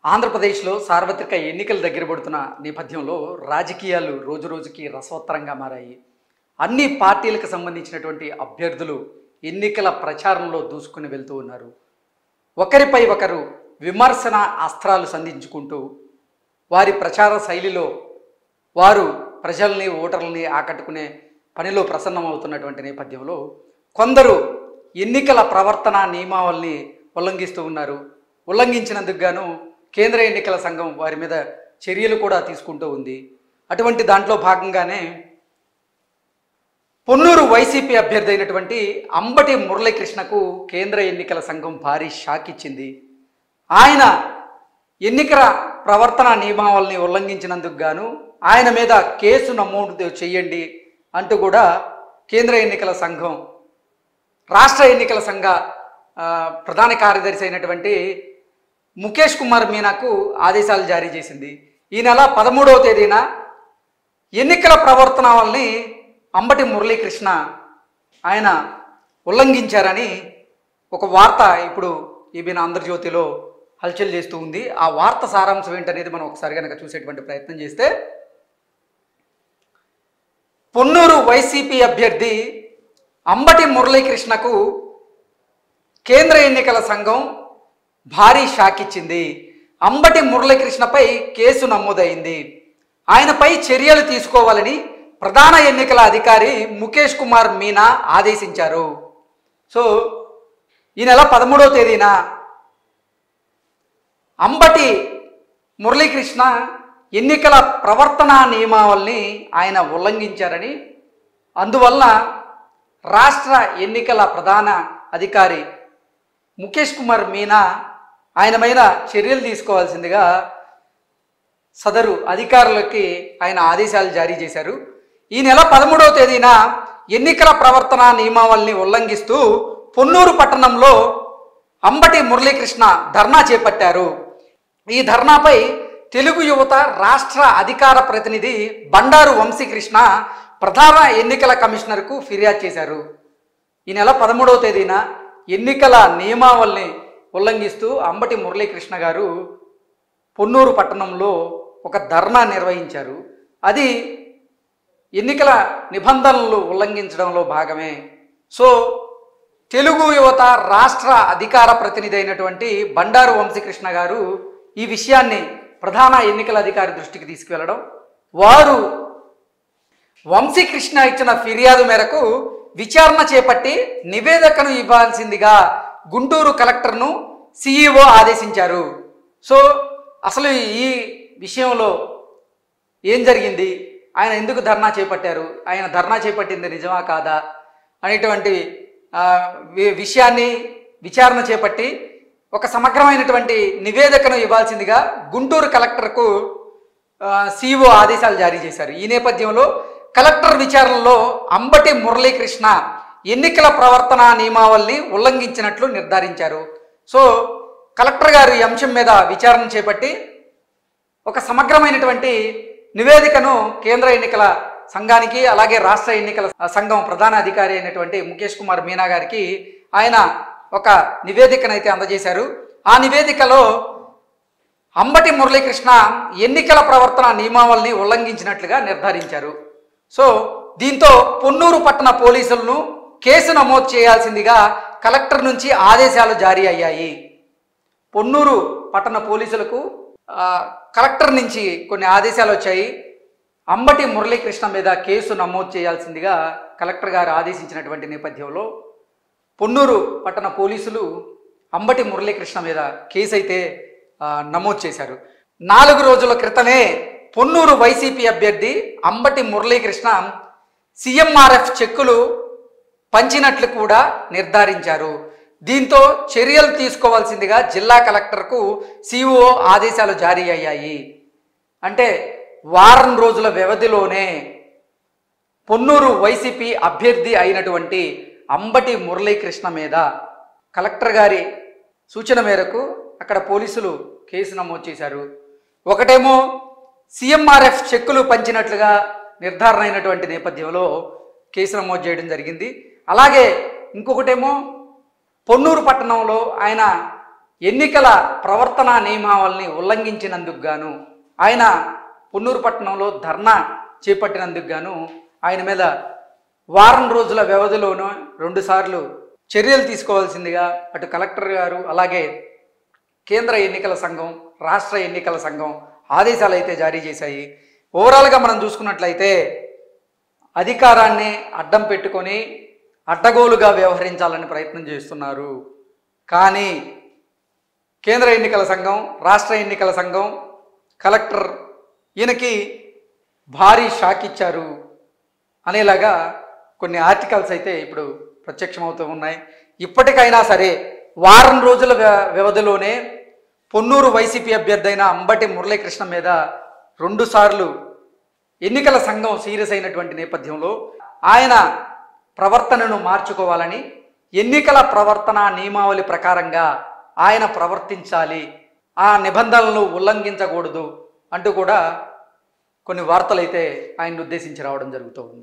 ఆంధ్రప్రదేశ్లో సార్వత్రిక ఎన్నికలు దగ్గర పడుతున్న నేపథ్యంలో రాజకీయాలు రోజురోజుకి రసవత్తరంగా మారాయి. అన్ని పార్టీలకు సంబంధించినటువంటి అభ్యర్థులు ఎన్నికల ప్రచారంలో దూసుకుని వెళ్తూ ఉన్నారు. ఒకరిపై ఒకరు విమర్శన అస్త్రాలు సంధించుకుంటూ వారి ప్రచార శైలిలో వారు ప్రజల్ని ఓటర్లని ఆకట్టుకునే పనిలో ప్రసన్నమవుతున్నటువంటి నేపథ్యంలో కొందరు ఎన్నికల ప్రవర్తన నియమావళిని ఉల్లంఘిస్తూ ఉన్నారు. ఉల్లంఘించినందుకు గాను కేంద్ర ఎన్నికల సంఘం వారి మీద చర్యలు కూడా తీసుకుంటూ ఉంది. అటువంటి దాంట్లో భాగంగానే పొన్నూరు వైసీపీ అభ్యర్థి అయినటువంటి అంబటి మురళీకృష్ణకు కేంద్ర ఎన్నికల సంఘం భారీ షాక్ ఇచ్చింది. ఆయన ఎన్నికల ప్రవర్తన నియమావళిని ఉల్లంఘించినందుకు గాను ఆయన మీద కేసు నమోదు చేయండి అంటూ కూడా కేంద్ర ఎన్నికల సంఘం రాష్ట్ర ఎన్నికల సంఘ ప్రధాన కార్యదర్శి అయినటువంటి ముఖేష్ కుమార్ మీనాకు ఆదేశాలు జారీ చేసింది. ఈ నెల 13వ తేదీన ఎన్నికల ప్రవర్తనల్ని అంబటి మురళీకృష్ణ ఆయన ఉల్లంఘించారని ఒక వార్త ఇప్పుడు ఈబీఎన్ ఆంధ్రజ్యోతిలో హల్చల్ చేస్తూ ఉంది. ఆ వార్త సారాంశం ఏంటనేది మనం ఒకసారి కనుక చూసేటువంటి ప్రయత్నం చేస్తే, పొన్నూరు వైసీపీ అభ్యర్థి అంబటి మురళీకృష్ణకు కేంద్ర ఎన్నికల సంఘం భారీ షాక్ ఇచ్చింది. అంబటి మురళీకృష్ణపై కేసు నమోదైంది. ఆయనపై చర్యలు తీసుకోవాలని ప్రధాన ఎన్నికల అధికారి ముఖేష్ కుమార్ మీనా ఆదేశించారు. సో ఈ నెల 13వ తేదీన అంబటి మురళీకృష్ణ ఎన్నికల ప్రవర్తన నియమావళిని ఆయన ఉల్లంఘించారని, అందువల్ల రాష్ట్ర ఎన్నికల ప్రధాన అధికారి ముఖేష్ కుమార్ మీనా ఆయన మీద చర్యలు తీసుకోవాల్సిందిగా సదరు అధికారులకి ఆయన ఆదేశాలు జారీ చేశారు. ఈ నెల 13వ తేదీన ఎన్నికల ప్రవర్తన నియమావళిని ఉల్లంఘిస్తూ పొన్నూరు పట్టణంలో అంబటి మురళీకృష్ణ ధర్నా చేపట్టారు. ఈ ధర్నాపై తెలుగు యువత రాష్ట్ర అధికార ప్రతినిధి బండారు వంశీకృష్ణ ప్రధాన ఎన్నికల కమిషనర్కు ఫిర్యాదు చేశారు. ఈ నెల 13వ తేదీన ఎన్నికల నియమావళిని ఉల్లంఘిస్తూ అంబటి మురళీకృష్ణ గారు పొన్నూరు పట్టణంలో ఒక ధర్నా నిర్వహించారు. అది ఎన్నికల నిబంధనలు ఉల్లంఘించడంలో భాగమే. సో తెలుగు యువత రాష్ట్ర అధికార ప్రతినిధి అయినటువంటి బండారు వంశీకృష్ణ గారు ఈ విషయాన్ని ప్రధాన ఎన్నికల అధికారి దృష్టికి తీసుకువెళ్ళడం, వారు వంశీకృష్ణ ఇచ్చిన ఫిర్యాదు మేరకు విచారణ చేపట్టి నివేదికను ఇవ్వాల్సిందిగా గుంటూరు కలెక్టర్ను సిఈఓ ఆదేశించారు. సో అసలు ఈ విషయంలో ఏం జరిగింది, ఆయన ఎందుకు ధర్నా చేపట్టారు, ఆయన ధర్నా చేపట్టింది నిజమా కాదా అనేటువంటి విషయాన్ని విచారణ చేపట్టి ఒక సమగ్రమైనటువంటి నివేదికను ఇవ్వాల్సిందిగా గుంటూరు కలెక్టర్కు సిఈఓ ఆదేశాలు జారీ చేశారు. ఈ నేపథ్యంలో కలెక్టర్ విచారణలో అంబటి మురళీకృష్ణ ఎన్నికల ప్రవర్తన నియమావళిని ఉల్లంఘించినట్లు నిర్ధారించారు. సో కలెక్టర్ గారు ఈ అంశం మీద విచారణ చేపట్టి ఒక సమగ్రమైనటువంటి నివేదికను కేంద్ర ఎన్నికల సంఘానికి అలాగే రాష్ట్ర ఎన్నికల సంఘం ప్రధాన అధికారి అయినటువంటి ముఖేష్ కుమార్ మీనా గారికి ఆయన ఒక నివేదికను అయితే అందజేశారు. ఆ నివేదికలో అంబటి మురళీకృష్ణ ఎన్నికల ప్రవర్తన నియమావళిని ఉల్లంఘించినట్లుగా నిర్ధారించారు. సో దీంతో పొన్నూరు పట్టణ పోలీసులను కేసు నమోదు చేయాల్సిందిగా కలెక్టర్ నుంచి ఆదేశాలు జారీ అయ్యాయి. పొన్నూరు పట్టణ పోలీసులకు కలెక్టర్ నుంచి కొన్ని ఆదేశాలు వచ్చాయి. అంబటి మురళీకృష్ణ మీద కేసు నమోదు చేయాల్సిందిగా కలెక్టర్ గారు ఆదేశించినటువంటి నేపథ్యంలో పొన్నూరు పట్టణ పోలీసులు అంబటి మురళీకృష్ణ మీద కేసు అయితే నమోదు చేశారు. 4 రోజుల క్రితమే పొన్నూరు వైసీపీ అభ్యర్థి అంబటి మురళీకృష్ణ సిఎంఆర్ఎఫ్ చెక్కులు పంచినట్లు కూడా నిర్ధారించారు. దీంతో చర్యలు తీసుకోవాల్సిందిగా జిల్లా కలెక్టర్కు సిఇఓ ఆదేశాలు జారీ అయ్యాయి. అంటే వారం రోజుల వ్యవధిలోనే పొన్నూరు వైసీపీ అభ్యర్థి అయినటువంటి అంబటి మురళీకృష్ణ మీద కలెక్టర్ గారి సూచన మేరకు అక్కడ పోలీసులు కేసు నమోదు చేశారు. ఒకటేమో సిఎంఆర్ఎఫ్ చెక్కులు పంచినట్లుగా నిర్ధారణ అయినటువంటి నేపథ్యంలో కేసు నమోదు చేయడం జరిగింది. అలాగే ఇంకొకటేమో పొన్నూరు పట్టణంలో ఆయన ఎన్నికల ప్రవర్తనా నియమావళిని ఉల్లంఘించినందుకు గాను ఆయన పొన్నూరు పట్టణంలో ధర్నా చేపట్టినందుకు గాను ఆయన మీద వారం రోజుల వ్యవధిలోనూ 2 సార్లు చర్యలు తీసుకోవాల్సిందిగా అటు కలెక్టర్ గారు అలాగే కేంద్ర ఎన్నికల సంఘం, రాష్ట్ర ఎన్నికల సంఘం ఆదేశాలు అయితే జారీ చేశాయి. ఓవరాల్గా మనం చూసుకున్నట్లయితే అధికారాన్ని అడ్డం పెట్టుకొని అడ్డగోలుగా వ్యవహరించాలని ప్రయత్నం చేస్తున్నారు. కానీ కేంద్ర ఎన్నికల సంఘం, రాష్ట్ర ఎన్నికల సంఘం, కలెక్టర్ ఈయనకి భారీ షాక్ ఇచ్చారు అనేలాగా కొన్ని ఆర్టికల్స్ అయితే ఇప్పుడు ప్రత్యక్షమవుతూ ఉన్నాయి. ఇప్పటికైనా సరే వారం రోజుల వ్యవధిలోనే పొన్నూరు వైసీపీ అభ్యర్థి అయిన అంబటి మురళీకృష్ణ మీద 2 సార్లు ఎన్నికల సంఘం సీరియస్ అయినటువంటి నేపథ్యంలో ఆయన ప్రవర్తనను మార్చుకోవాలని, ఎన్నికల ప్రవర్తన నియమావళి ప్రకారంగా ఆయన ప్రవర్తించాలి, ఆ నిబంధనలను ఉల్లంఘించకూడదు అంటూ కూడా కొన్ని వార్తలు అయితే ఆయన్ని ఉద్దేశించి రావడం జరుగుతూ ఉంది.